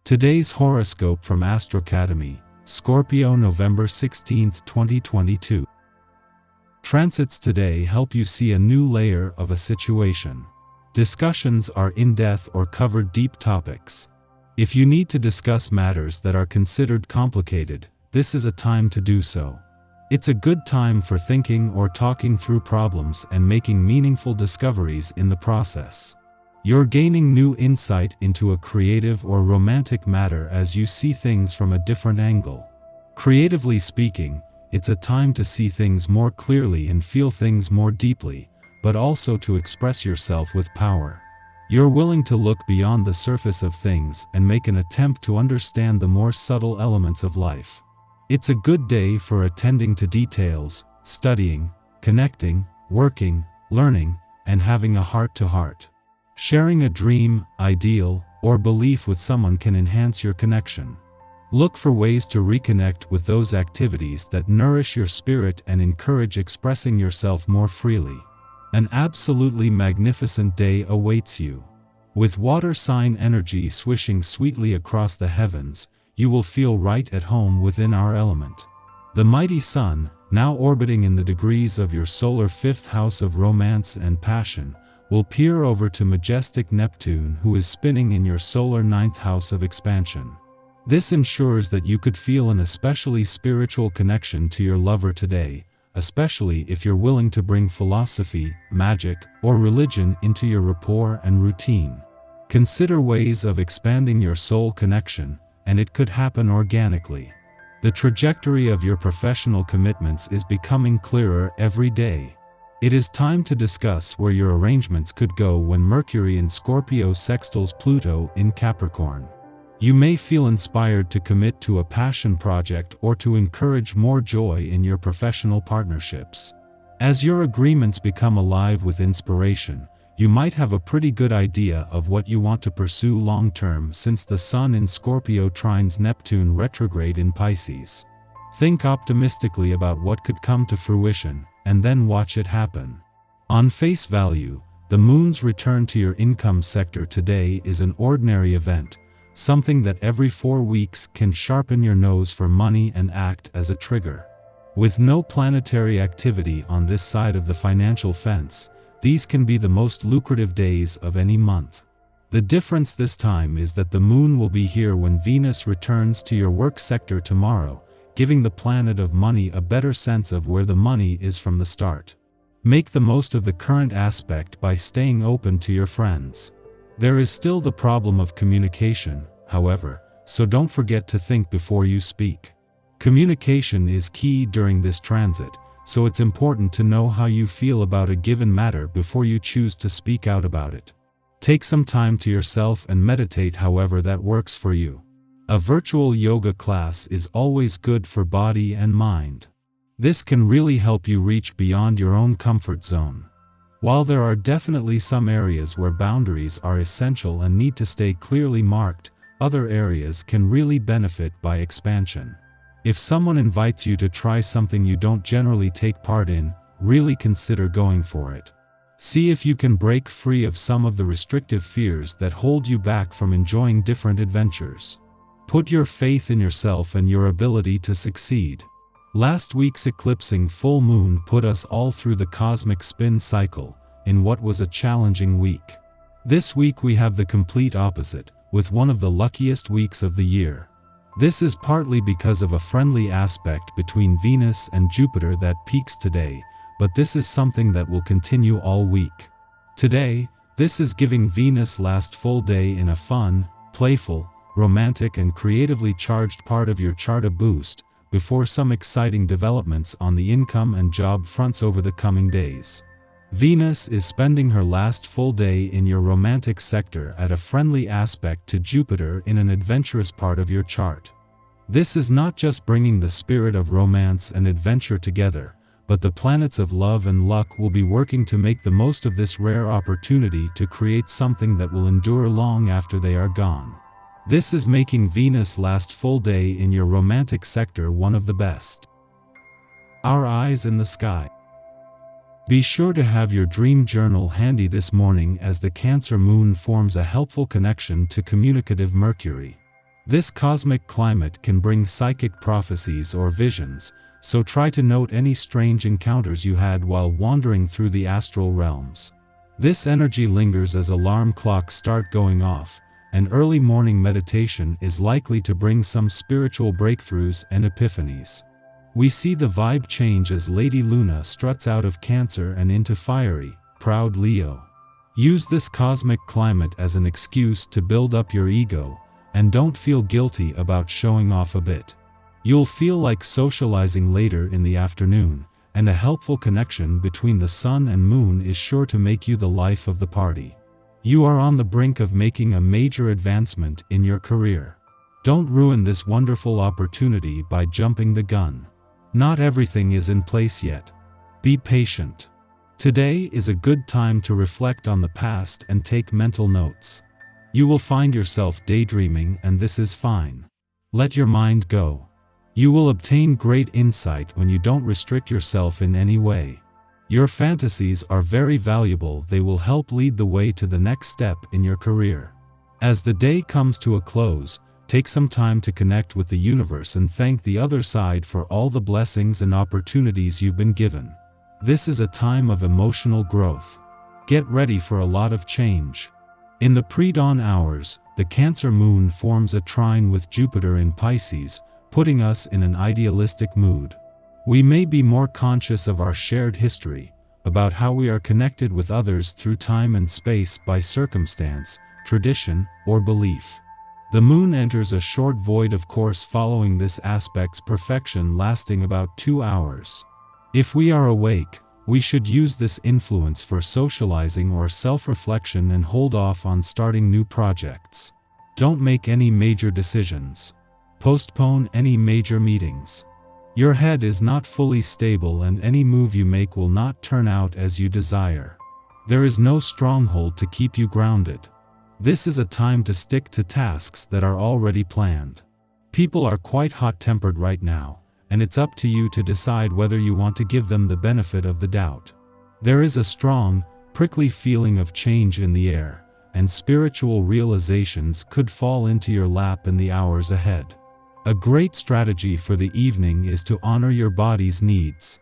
Today's horoscope from Astrocademy, Scorpio November 16, 2022. Transits today help you see a new layer of a situation. Discussions are in-depth or cover deep topics. If you need to discuss matters that are considered complicated, this is a time to do so. It's a good time for thinking or talking through problems and making meaningful discoveries in the process. You're gaining new insight into a creative or romantic matter as you see things from a different angle. Creatively speaking, it's a time to see things more clearly and feel things more deeply, but also to express yourself with power. You're willing to look beyond the surface of things and make an attempt to understand the more subtle elements of life. It's a good day for attending to details, studying, connecting, working, learning, and having a heart-to-heart. Sharing a dream, ideal, or belief with someone can enhance your connection. Look for ways to reconnect with those activities that nourish your spirit and encourage expressing yourself more freely. An absolutely magnificent day awaits you. With water sign energy swishing sweetly across the heavens, you will feel right at home within our element. The mighty sun, now orbiting in the degrees of your solar fifth house of romance and passion, will peer over to majestic Neptune, who is spinning in your solar ninth house of expansion. This ensures that you could feel an especially spiritual connection to your lover today, especially if you're willing to bring philosophy, magic, or religion into your rapport and routine. Consider ways of expanding your soul connection, and it could happen organically. The trajectory of your professional commitments is becoming clearer every day. It is time to discuss where your arrangements could go when Mercury in Scorpio sextiles Pluto in Capricorn. You may feel inspired to commit to a passion project or to encourage more joy in your professional partnerships. As your agreements become alive with inspiration, you might have a pretty good idea of what you want to pursue long-term, since the Sun in Scorpio trines Neptune retrograde in Pisces. Think optimistically about what could come to fruition, and then watch it happen. On face value, the Moon's return to your income sector today is an ordinary event, something that every 4 weeks can sharpen your nose for money and act as a trigger. With no planetary activity on this side of the financial fence, these can be the most lucrative days of any month. The difference this time is that the Moon will be here when Venus returns to your work sector tomorrow, giving the planet of money a better sense of where the money is from the start. Make the most of the current aspect by staying open to your friends. There is still the problem of communication, however, so don't forget to think before you speak. Communication is key during this transit, so it's important to know how you feel about a given matter before you choose to speak out about it. Take some time to yourself and meditate however that works for you. A virtual yoga class is always good for body and mind. This can really help you reach beyond your own comfort zone. While there are definitely some areas where boundaries are essential and need to stay clearly marked, other areas can really benefit by expansion. If someone invites you to try something you don't generally take part in, really consider going for it. See if you can break free of some of the restrictive fears that hold you back from enjoying different adventures. Put your faith in yourself and your ability to succeed. Last week's eclipsing full moon put us all through the cosmic spin cycle, in what was a challenging week. This week we have the complete opposite, with one of the luckiest weeks of the year. This is partly because of a friendly aspect between Venus and Jupiter that peaks today, but this is something that will continue all week. Today, this is giving Venus last full day in a fun, playful, romantic and creatively charged part of your chart a boost, before some exciting developments on the income and job fronts over the coming days. Venus is spending her last full day in your romantic sector at a friendly aspect to Jupiter in an adventurous part of your chart. This is not just bringing the spirit of romance and adventure together, but the planets of love and luck will be working to make the most of this rare opportunity to create something that will endure long after they are gone. This is making Venus last full day in your romantic sector one of the best. Our eyes in the sky. Be sure to have your dream journal handy this morning, as the Cancer moon forms a helpful connection to communicative Mercury. This cosmic climate can bring psychic prophecies or visions, so try to note any strange encounters you had while wandering through the astral realms. This energy lingers as alarm clocks start going off, and early morning meditation is likely to bring some spiritual breakthroughs and epiphanies. We see the vibe change as Lady Luna struts out of Cancer and into fiery, proud Leo. Use this cosmic climate as an excuse to build up your ego, and don't feel guilty about showing off a bit. You'll feel like socializing later in the afternoon, and a helpful connection between the sun and moon is sure to make you the life of the party. You are on the brink of making a major advancement in your career. Don't ruin this wonderful opportunity by jumping the gun. Not everything is in place yet. Be patient. Today is a good time to reflect on the past and take mental notes. You will find yourself daydreaming, and this is fine. Let your mind go. You will obtain great insight when you don't restrict yourself in any way. Your fantasies are very valuable. They will help lead the way to the next step in your career. As the day comes to a close, take some time to connect with the universe and thank the other side for all the blessings and opportunities you've been given. This is a time of emotional growth. Get ready for a lot of change. In the pre-dawn hours, the Cancer moon forms a trine with Jupiter in Pisces, putting us in an idealistic mood. We may be more conscious of our shared history, about how we are connected with others through time and space by circumstance, tradition, or belief. The moon enters a short void of course following this aspect's perfection, lasting about 2 hours. If we are awake, we should use this influence for socializing or self-reflection and hold off on starting new projects. Don't make any major decisions. Postpone any major meetings. Your head is not fully stable, and any move you make will not turn out as you desire. There is no stronghold to keep you grounded. This is a time to stick to tasks that are already planned. People are quite hot-tempered right now, and it's up to you to decide whether you want to give them the benefit of the doubt. There is a strong, prickly feeling of change in the air, and spiritual realizations could fall into your lap in the hours ahead. A great strategy for the evening is to honor your body's needs.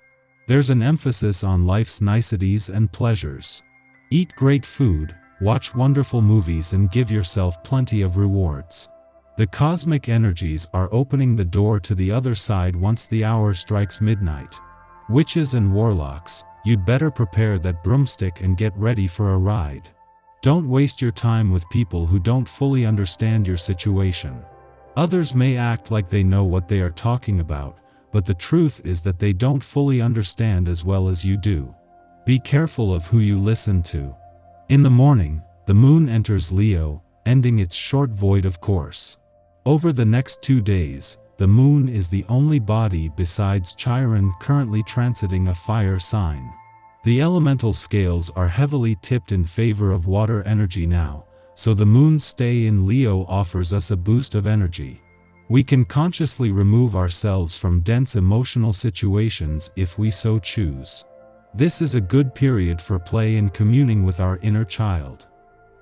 There's an emphasis on life's niceties and pleasures. Eat great food, watch wonderful movies, and give yourself plenty of rewards. The cosmic energies are opening the door to the other side once the hour strikes midnight. Witches and warlocks, you'd better prepare that broomstick and get ready for a ride. Don't waste your time with people who don't fully understand your situation. Others may act like they know what they are talking about, but the truth is that they don't fully understand as well as you do. Be careful of who you listen to. In the morning, the moon enters Leo, ending its short void of course. Over the next 2 days, the moon is the only body besides Chiron currently transiting a fire sign. The elemental scales are heavily tipped in favor of water energy now, so the moon's stay in Leo offers us a boost of energy. We can consciously remove ourselves from dense emotional situations if we so choose. This is a good period for play and communing with our inner child.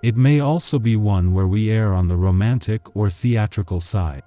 It may also be one where we err on the romantic or theatrical side.